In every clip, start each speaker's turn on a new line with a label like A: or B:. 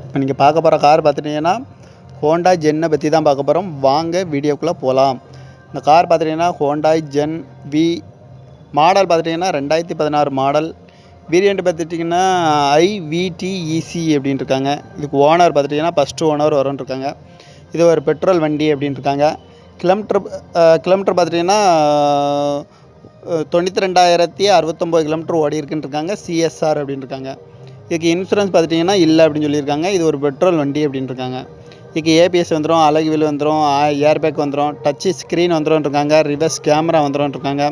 A: இப்போ நீங்கள் பார்க்க போகிற கார் பார்த்துட்டிங்கன்னா ஹோண்டா ஜென்னை பற்றி தான் பார்க்க போகிறோம். வாங்க வீடியோக்குள்ளே போகலாம். இந்த கார் பார்த்துட்டிங்கன்னா ஹோண்டாய் ஜென் வி மாடல் பார்த்துட்டிங்கன்னா 2016 மாடல். வேரியண்ட் பார்த்துட்டிங்கன்னா IVTEC அப்படின்னு இருக்காங்க. இதுக்கு ஓனர் பார்த்துட்டிங்கன்னா ஃபஸ்ட்டு ஓனர் வரும்னு இருக்காங்க. இது ஒரு பெட்ரோல் வண்டி அப்படின்னு இருக்காங்க. கிலோமீட்டர் பார்த்துட்டிங்கன்னா 92,069 கிலோமீட்டர் ஓடி இருக்குன்னு இருக்காங்க. CSR அப்படின்னு இருக்காங்க. இதுக்கு இன்சூரன்ஸ் பார்த்துட்டிங்கன்னா இல்லை அப்படின்னு சொல்லியிருக்காங்க. இது ஒரு பெட்ரோல் வண்டி அப்படின்னு இருக்காங்க. இதுக்கு ABS வந்துடும், அலகு வீல் வந்துடும், ஏர்பேக் வந்துடும், டச்சு ஸ்க்ரீன் வந்துடும் இருக்காங்க, ரிவர்ஸ் கேமரா வந்துடும் இருக்காங்க,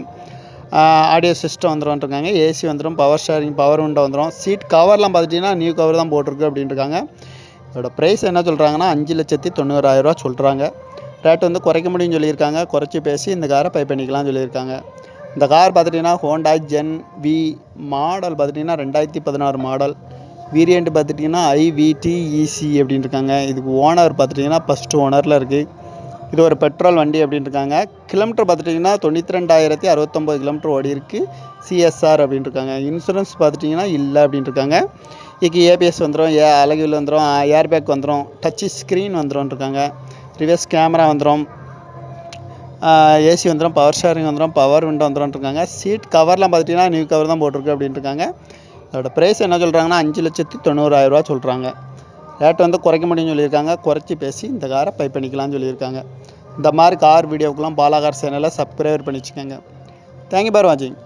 A: ஆடியோ சிஸ்டம் வந்துடும் இருக்காங்க, AC வந்துடும், பவர் ஷேரிங், பவர் விண்டோ வந்துடும். சீட் கவர்லாம் பார்த்துட்டிங்கன்னா நியூ கவர் தான் போட்டிருக்கு அப்படின்னு இருக்காங்க. இதோட ப்ரைஸ் என்ன சொல்கிறாங்கன்னா 5,90,000 சொல்கிறாங்க. ரேட் வந்து குறைக்க முடியும்னு சொல்லியிருக்காங்க. குறைச்சி பேசி இந்த காரை பை பண்ணிக்கலாம்னு சொல்லியிருக்காங்க. இந்த கார் பார்த்துட்டிங்கன்னா ஹோண்டாய் ஜென் வி மாடல் பார்த்துட்டிங்கன்னா 2016 மாடல். வேரியண்ட் பார்த்துட்டிங்கன்னா IVTEC அப்படின்னு இருக்காங்க. இதுக்கு ஓனர் பார்த்துட்டிங்கன்னா ஃபஸ்ட்டு ஓனரில் இருக்குது. இது ஒரு பெட்ரோல் வண்டி அப்படின்னு இருக்காங்க. கிலோமீட்டர் பார்த்துட்டிங்கன்னா 92,069 கிலோமீட்டர் ஓடி இருக்குது. CSR அப்படின்னு இருக்காங்க. இன்சூரன்ஸ் பார்த்துட்டிங்கன்னா இல்லை அப்படின்னு இருக்காங்க. இதுக்கு ABS வந்துடும், அலகு வீல் வந்துடும், ஏர்பேக் வந்துடும், டச்சு ஸ்க்ரீன் வந்துடும் இருக்காங்க, ரிவர்ஸ் கேமரா வந்துடும், AC வந்துடும், பவர் ஷேரிங் வந்துடும், பவர் விண்டோ வந்துடும் இருக்காங்க. சீட் கவர்லாம் பார்த்துட்டிங்கன்னா நியூ கவர் தான் போட்டிருக்கு அப்படின்னு இருக்காங்க. அதோட ப்ரைஸ் என்ன சொல்கிறாங்கன்னா 5,90,000 சொல்கிறாங்க. ரேட் வந்து குறைக்க முடியும்னு சொல்லியிருக்காங்க. குறைச்சி பேசி இந்த காரை பை பண்ணிக்கலாம்னு சொல்லியிருக்காங்க. இந்த மாதிரி கார் வீடியோக்கெல்லாம் பாலா கார் சேனலை சப்ஸ்கிரைப் பண்ணி வச்சுக்கோங்க. தேங்க்யூ ஃபார் வாட்சிங்.